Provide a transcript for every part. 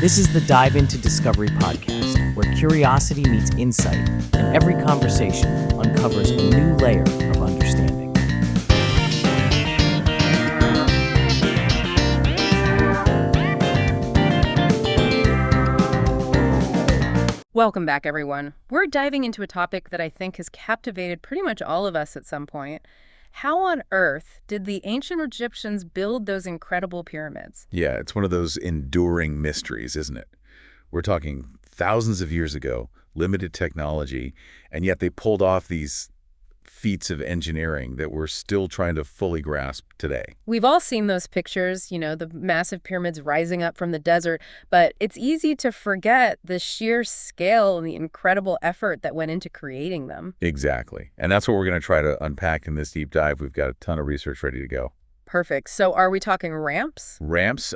This is the Dive Into Discovery podcast, where curiosity meets insight, and every conversation uncovers a new layer of understanding. Welcome back, everyone. We're diving into a topic that I think has captivated pretty much all of us at some point. How on earth did the ancient Egyptians build those incredible pyramids? Yeah, it's one of those enduring mysteries, isn't it? We're talking thousands of years ago, limited technology, and yet they pulled off these feats of engineering that we're still trying to fully grasp today. We've all seen those pictures, the massive pyramids rising up from the desert, but it's easy to forget the sheer scale and the incredible effort that went into creating them. Exactly. And that's what we're going to try to unpack in this deep dive. We've got a ton of research ready to go. Perfect. So are we talking ramps? Ramps?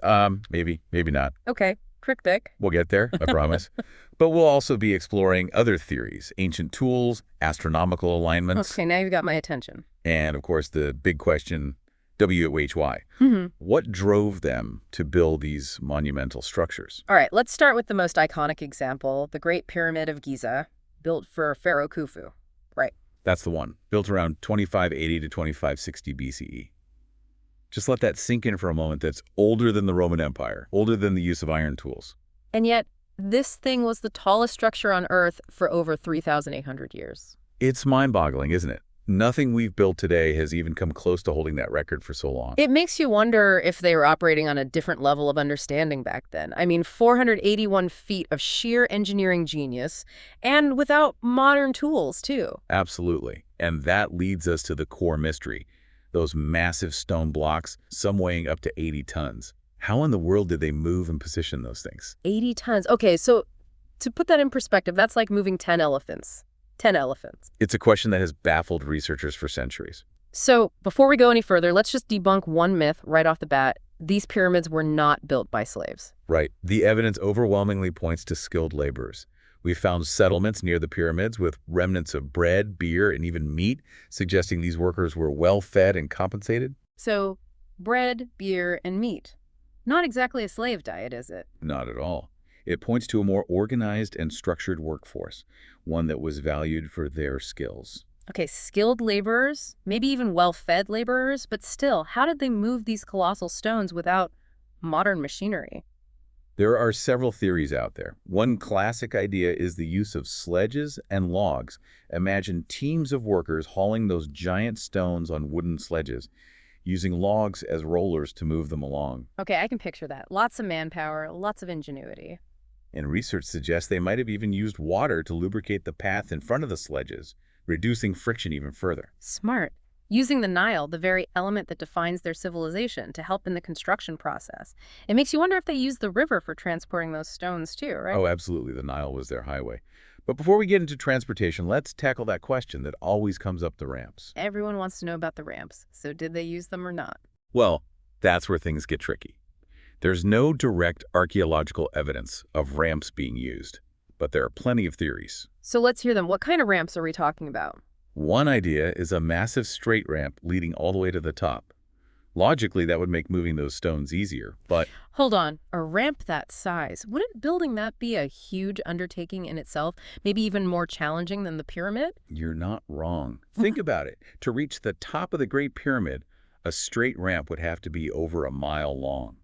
Maybe not. Okay. Cryptic. We'll get there, I promise. But we'll also be exploring other theories, ancient tools, astronomical alignments. Okay, now you've got my attention. And, of course, the big question, WHY. Mm-hmm. What drove them to build these monumental structures? All right, let's start with the most iconic example, the Great Pyramid of Giza, built for Pharaoh Khufu. Right. That's the one, built around 2580 to 2560 BCE. Just let that sink in for a moment. That's older than the Roman Empire, older than the use of iron tools. And yet, this thing was the tallest structure on Earth for over 3,800 years. It's mind-boggling, isn't it? Nothing we've built today has even come close to holding that record for so long. It makes you wonder if they were operating on a different level of understanding back then. I mean, 481 feet of sheer engineering genius, and without modern tools, too. Absolutely. And that leads us to the core mystery. Those massive stone blocks, some weighing up to 80 tons. How in the world did they move and position those things? 80 tons. Okay, so to put that in perspective, that's like moving 10 elephants. 10 elephants. It's a question that has baffled researchers for centuries. So before we go any further, let's just debunk one myth right off the bat. These pyramids were not built by slaves. Right. The evidence overwhelmingly points to skilled laborers. We found settlements near the pyramids with remnants of bread, beer, and even meat, suggesting these workers were well-fed and compensated. So, bread, beer, and meat. Not exactly a slave diet, is it? Not at all. It points to a more organized and structured workforce, one that was valued for their skills. Okay, skilled laborers, maybe even well-fed laborers, but still, how did they move these colossal stones without modern machinery? There are several theories out there. One classic idea is the use of sledges and logs. Imagine teams of workers hauling those giant stones on wooden sledges, using logs as rollers to move them along. Okay, I can picture that. Lots of manpower, lots of ingenuity. And research suggests they might have even used water to lubricate the path in front of the sledges, reducing friction even further. Smart. Using the Nile, the very element that defines their civilization, to help in the construction process. It makes you wonder if they used the river for transporting those stones too, right? Oh, absolutely. The Nile was their highway. But before we get into transportation, let's tackle that question that always comes up: the ramps. Everyone wants to know about the ramps. So did they use them or not? Well, that's where things get tricky. There's no direct archaeological evidence of ramps being used, but there are plenty of theories. So let's hear them. What kind of ramps are we talking about? One idea is a massive straight ramp leading all the way to the top. Logically, that would make moving those stones easier, but... Hold on. A ramp that size, wouldn't building that be a huge undertaking in itself? Maybe even more challenging than the pyramid? You're not wrong. Think about it. To reach the top of the Great Pyramid, a straight ramp would have to be over a mile long.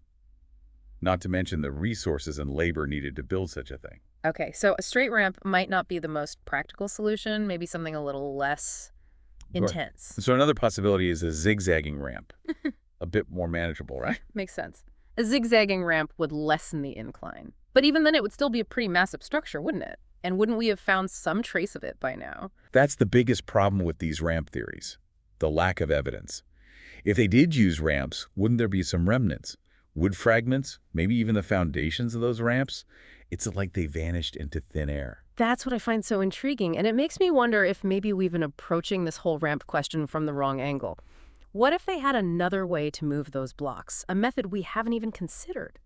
Not to mention the resources and labor needed to build such a thing. Okay, so a straight ramp might not be the most practical solution, maybe something a little less intense. So another possibility is a zigzagging ramp. A bit more manageable, right? Makes sense. A zigzagging ramp would lessen the incline. But even then, it would still be a pretty massive structure, wouldn't it? And wouldn't we have found some trace of it by now? That's the biggest problem with these ramp theories, the lack of evidence. If they did use ramps, wouldn't there be some remnants? Wood fragments, maybe even the foundations of those ramps? It's like they vanished into thin air. That's what I find so intriguing, and it makes me wonder if maybe we've been approaching this whole ramp question from the wrong angle. What if they had another way to move those blocks, a method we haven't even considered?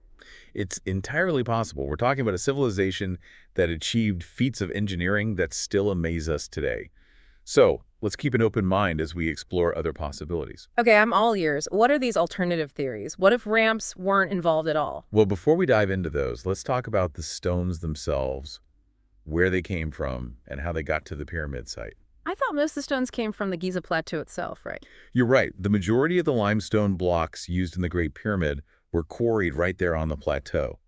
It's entirely possible. We're talking about a civilization that achieved feats of engineering that still amaze us today. So, let's keep an open mind as we explore other possibilities. Okay, I'm all ears. What are these alternative theories? What if ramps weren't involved at all? Well, before we dive into those, let's talk about the stones themselves, where they came from, and how they got to the pyramid site. I thought most of the stones came from the Giza Plateau itself, right? You're right. The majority of the limestone blocks used in the Great Pyramid were quarried right there on the plateau.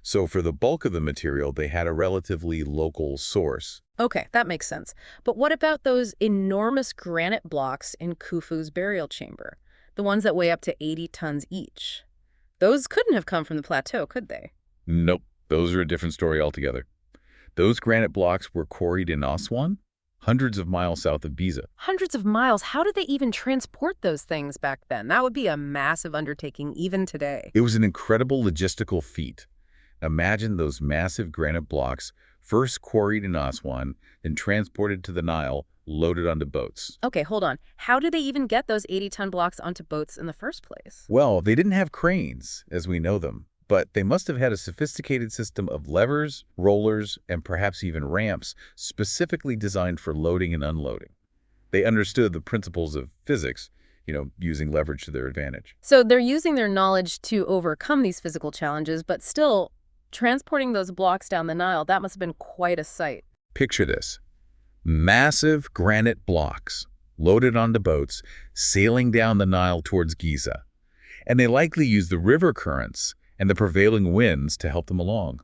So for the bulk of the material, they had a relatively local source. Okay, that makes sense. But what about those enormous granite blocks in Khufu's burial chamber? The ones that weigh up to 80 tons each. Those couldn't have come from the plateau, could they? Nope, those are a different story altogether. Those granite blocks were quarried in Aswan, hundreds of miles south of Giza. Hundreds of miles. How did they even transport those things back then? That would be a massive undertaking even today. It was an incredible logistical feat. Imagine those massive granite blocks first quarried in Aswan, then transported to the Nile, loaded onto boats. Okay, hold on. How did they even get those 80-ton blocks onto boats in the first place? Well, they didn't have cranes, as we know them, but they must have had a sophisticated system of levers, rollers, and perhaps even ramps specifically designed for loading and unloading. They understood the principles of physics, using leverage to their advantage. So they're using their knowledge to overcome these physical challenges, but still, transporting those blocks down the Nile, that must have been quite a sight. Picture this. Massive granite blocks loaded onto boats, sailing down the Nile towards Giza. And they likely used the river currents and the prevailing winds to help them along.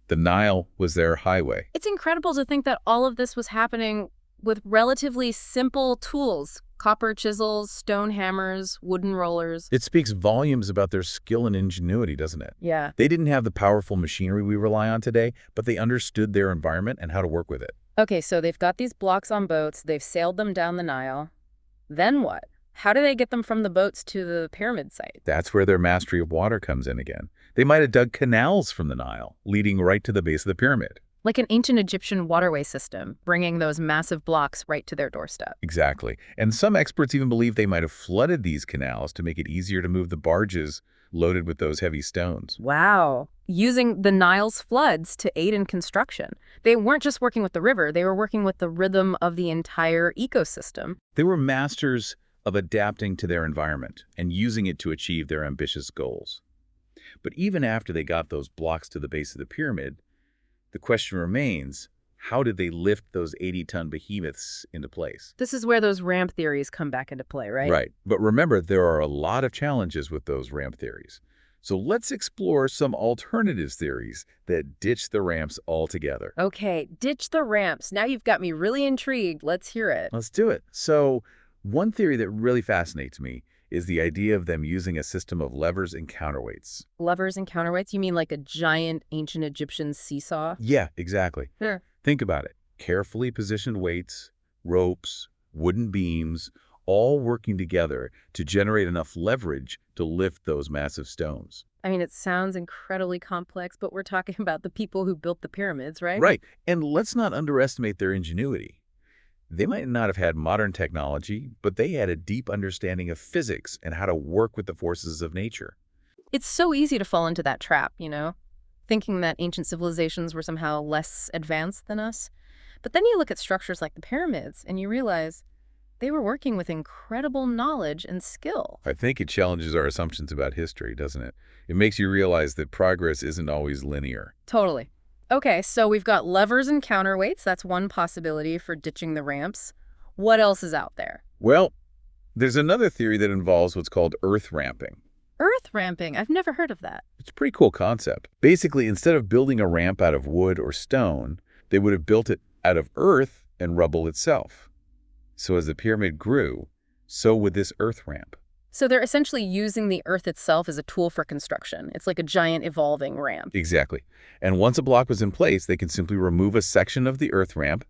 The Nile was their highway. It's incredible to think that all of this was happening with relatively simple tools. Copper chisels, stone hammers, wooden rollers. It speaks volumes about their skill and ingenuity, doesn't it? Yeah. They didn't have the powerful machinery we rely on today, but they understood their environment and how to work with it. Okay, so they've got these blocks on boats. They've sailed them down the Nile. Then what? How do they get them from the boats to the pyramid site? That's where their mastery of water comes in again. They might have dug canals from the Nile, leading right to the base of the pyramid. Like an ancient Egyptian waterway system, bringing those massive blocks right to their doorstep. Exactly. And some experts even believe they might have flooded these canals to make it easier to move the barges loaded with those heavy stones. Wow. Using the Nile's floods to aid in construction. They weren't just working with the river, they were working with the rhythm of the entire ecosystem. They were masters of adapting to their environment and using it to achieve their ambitious goals. But even after they got those blocks to the base of the pyramid, the question remains, how did they lift those 80-ton behemoths into place? This is where those ramp theories come back into play, right? Right. But remember, there are a lot of challenges with those ramp theories. So let's explore some alternative theories that ditch the ramps altogether. Okay, ditch the ramps. Now you've got me really intrigued. Let's hear it. Let's do it. So one theory that really fascinates me is the idea of them using a system of levers and counterweights. Levers and counterweights? You mean like a giant ancient Egyptian seesaw? Yeah, exactly. Sure. Think about it. Carefully positioned weights, ropes, wooden beams, all working together to generate enough leverage to lift those massive stones. I mean, it sounds incredibly complex, but we're talking about the people who built the pyramids, right? Right. And let's not underestimate their ingenuity. They might not have had modern technology, but they had a deep understanding of physics and how to work with the forces of nature. It's so easy to fall into that trap, thinking that ancient civilizations were somehow less advanced than us. But then you look at structures like the pyramids and you realize they were working with incredible knowledge and skill. I think it challenges our assumptions about history, doesn't it? It makes you realize that progress isn't always linear. Totally. Okay, so we've got levers and counterweights. That's one possibility for ditching the ramps. What else is out there? Well, there's another theory that involves what's called earth ramping. Earth ramping? I've never heard of that. It's a pretty cool concept. Basically, instead of building a ramp out of wood or stone, they would have built it out of earth and rubble itself. So as the pyramid grew, so would this earth ramp. So they're essentially using the earth itself as a tool for construction. It's like a giant evolving ramp. Exactly. And once a block was in place, they could simply remove a section of the earth ramp.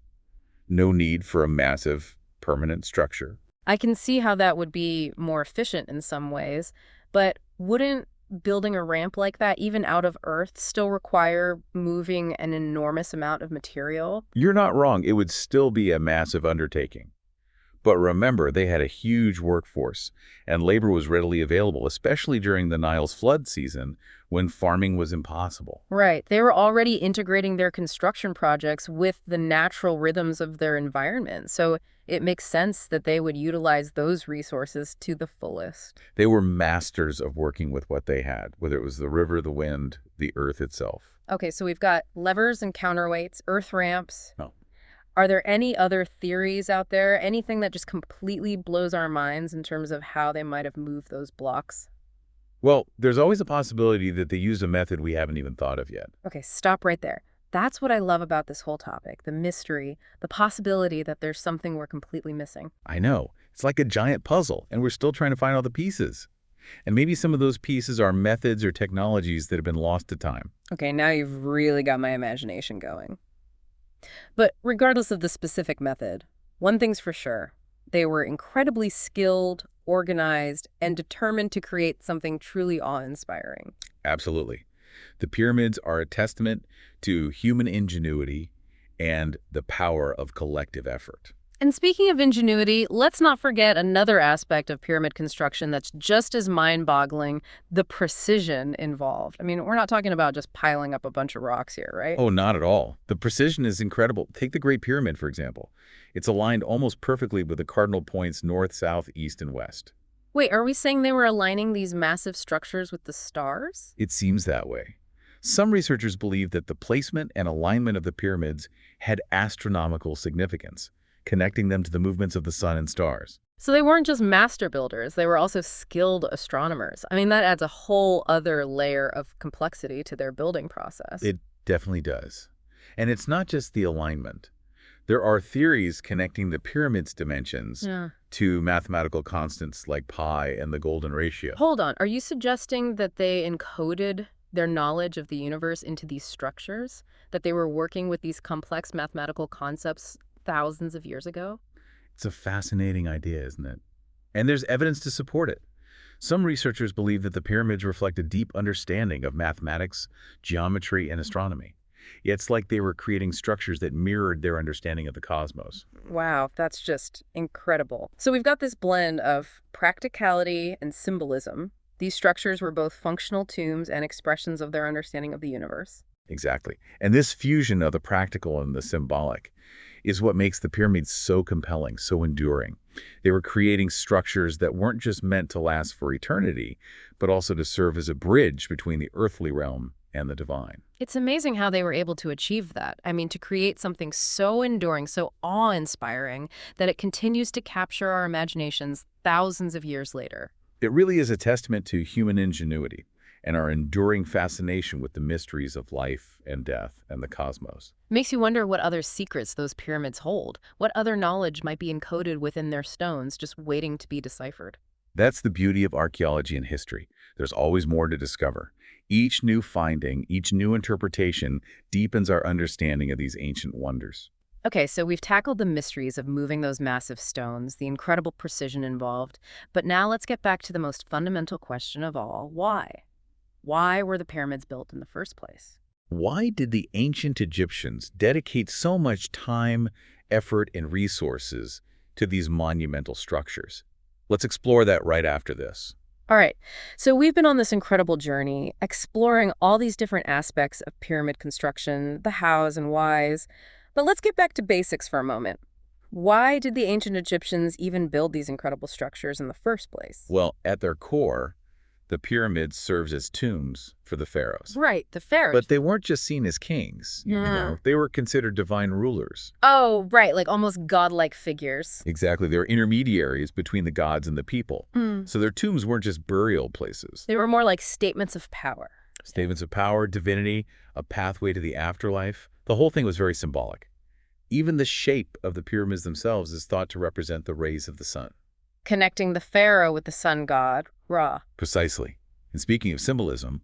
No need for a massive permanent structure. I can see how that would be more efficient in some ways, but wouldn't building a ramp like that, even out of earth, still require moving an enormous amount of material? You're not wrong. It would still be a massive undertaking. But remember, they had a huge workforce, and labor was readily available, especially during the Nile's flood season when farming was impossible. Right. They were already integrating their construction projects with the natural rhythms of their environment. So it makes sense that they would utilize those resources to the fullest. They were masters of working with what they had, whether it was the river, the wind, the earth itself. Okay, so we've got levers and counterweights, earth ramps. Oh. Are there any other theories out there? Anything that just completely blows our minds in terms of how they might have moved those blocks? Well, there's always a possibility that they used a method we haven't even thought of yet. Okay, stop right there. That's what I love about this whole topic, the mystery, the possibility that there's something we're completely missing. I know. It's like a giant puzzle, and we're still trying to find all the pieces. And maybe some of those pieces are methods or technologies that have been lost to time. Okay, now you've really got my imagination going. But regardless of the specific method, one thing's for sure. They were incredibly skilled, organized, and determined to create something truly awe-inspiring. Absolutely. The pyramids are a testament to human ingenuity and the power of collective effort. And speaking of ingenuity, let's not forget another aspect of pyramid construction that's just as mind-boggling, the precision involved. I mean, we're not talking about just piling up a bunch of rocks here, right? Oh, not at all. The precision is incredible. Take the Great Pyramid, for example. It's aligned almost perfectly with the cardinal points north, south, east, and west. Wait, are we saying they were aligning these massive structures with the stars? It seems that way. Some researchers believe that the placement and alignment of the pyramids had astronomical significance, connecting them to the movements of the sun and stars. So they weren't just master builders, they were also skilled astronomers. I mean, that adds a whole other layer of complexity to their building process. It definitely does. And it's not just the alignment. There are theories connecting the pyramid's dimensions to mathematical constants like pi and the golden ratio. Hold on, are you suggesting that they encoded their knowledge of the universe into these structures? That they were working with these complex mathematical concepts thousands of years ago? It's a fascinating idea, isn't it? And there's evidence to support it. Some researchers believe that the pyramids reflect a deep understanding of mathematics, geometry, and astronomy. It's like they were creating structures that mirrored their understanding of the cosmos. Wow, that's just incredible. So we've got this blend of practicality and symbolism. These structures were both functional tombs and expressions of their understanding of the universe. Exactly. And this fusion of the practical and the symbolic is what makes the pyramids so compelling, so enduring. They were creating structures that weren't just meant to last for eternity, but also to serve as a bridge between the earthly realm and the divine. It's amazing how they were able to achieve that. I mean, to create something so enduring, so awe-inspiring, that it continues to capture our imaginations thousands of years later. It really is a testament to human ingenuity and our enduring fascination with the mysteries of life and death and the cosmos. Makes you wonder what other secrets those pyramids hold, what other knowledge might be encoded within their stones just waiting to be deciphered. That's the beauty of archaeology and history. There's always more to discover. Each new finding, each new interpretation deepens our understanding of these ancient wonders. Okay, so we've tackled the mysteries of moving those massive stones, the incredible precision involved, but now let's get back to the most fundamental question of all, why? Why were the pyramids built in the first place? Why did the ancient Egyptians dedicate so much time, effort, and resources to these monumental structures? Let's explore that right after this. All right, so we've been on this incredible journey, exploring all these different aspects of pyramid construction, the hows and whys, but let's get back to basics for a moment. Why did the ancient Egyptians even build these incredible structures in the first place? Well, at their core, the pyramids served as tombs for the pharaohs. Right, the pharaohs. But they weren't just seen as kings. They were considered divine rulers. Oh, right, like almost godlike figures. Exactly. They were intermediaries between the gods and the people. So their tombs weren't just burial places. They were more like statements of power. Statements of power, divinity, a pathway to the afterlife. The whole thing was very symbolic. Even the shape of the pyramids themselves is thought to represent the rays of the sun. Connecting the pharaoh with the sun god, Ra. Precisely. And speaking of symbolism,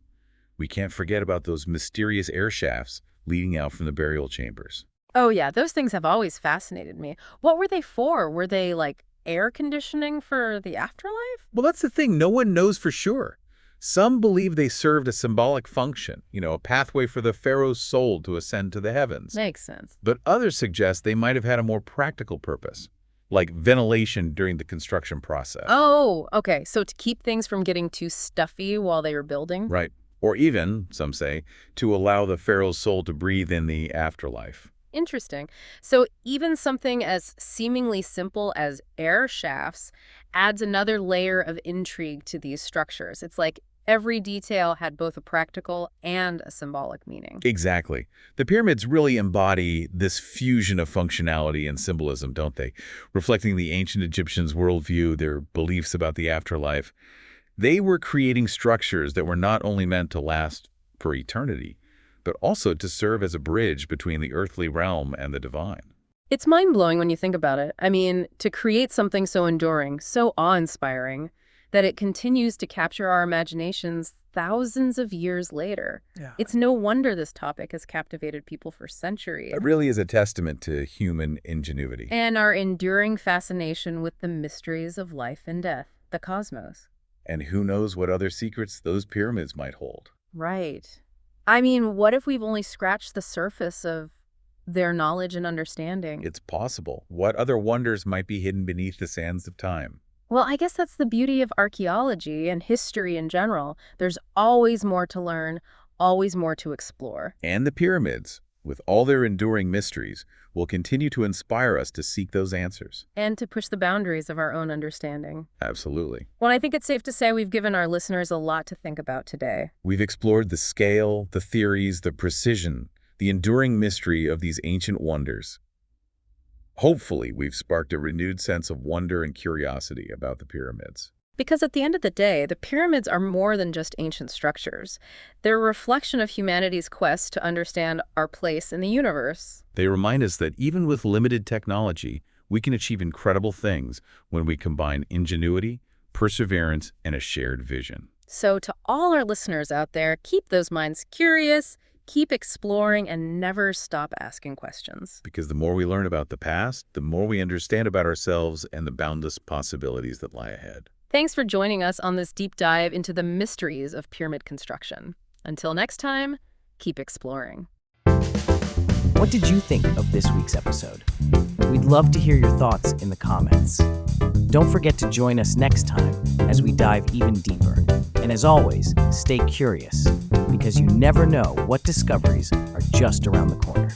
we can't forget about those mysterious air shafts leading out from the burial chambers. Oh yeah, those things have always fascinated me. What were they for? Were they like air conditioning for the afterlife? Well, that's the thing. No one knows for sure. Some believe they served a symbolic function, a pathway for the pharaoh's soul to ascend to the heavens. Makes sense. But others suggest they might have had a more practical purpose, like ventilation during the construction process. Oh, okay. So to keep things from getting too stuffy while they were building? Right. Or even, some say, to allow the pharaoh's soul to breathe in the afterlife. Interesting. So even something as seemingly simple as air shafts adds another layer of intrigue to these structures. It's like every detail had both a practical and a symbolic meaning. Exactly. The pyramids really embody this fusion of functionality and symbolism, don't they? Reflecting the ancient Egyptians' worldview, their beliefs about the afterlife. They were creating structures that were not only meant to last for eternity, but also to serve as a bridge between the earthly realm and the divine. It's mind-blowing when you think about it. I mean, to create something so enduring, so awe-inspiring, that it continues to capture our imaginations thousands of years later. Yeah. It's no wonder this topic has captivated people for centuries. It really is a testament to human ingenuity. And our enduring fascination with the mysteries of life and death, the cosmos. And who knows what other secrets those pyramids might hold. Right. I mean, what if we've only scratched the surface of their knowledge and understanding? It's possible. What other wonders might be hidden beneath the sands of time? Well, I guess that's the beauty of archaeology and history in general. There's always more to learn, always more to explore. And the pyramids, with all their enduring mysteries, will continue to inspire us to seek those answers. And to push the boundaries of our own understanding. Absolutely. Well, I think it's safe to say we've given our listeners a lot to think about today. We've explored the scale, the theories, the precision, the enduring mystery of these ancient wonders. Hopefully, we've sparked a renewed sense of wonder and curiosity about the pyramids. Because at the end of the day, the pyramids are more than just ancient structures. They're a reflection of humanity's quest to understand our place in the universe. They remind us that even with limited technology, we can achieve incredible things when we combine ingenuity, perseverance, and a shared vision. So to all our listeners out there, keep those minds curious, keep exploring, and never stop asking questions. Because the more we learn about the past, the more we understand about ourselves and the boundless possibilities that lie ahead. Thanks for joining us on this deep dive into the mysteries of pyramid construction. Until next time, keep exploring. What did you think of this week's episode? We'd love to hear your thoughts in the comments. Don't forget to join us next time as we dive even deeper. And as always, stay curious, because you never know what discoveries are just around the corner.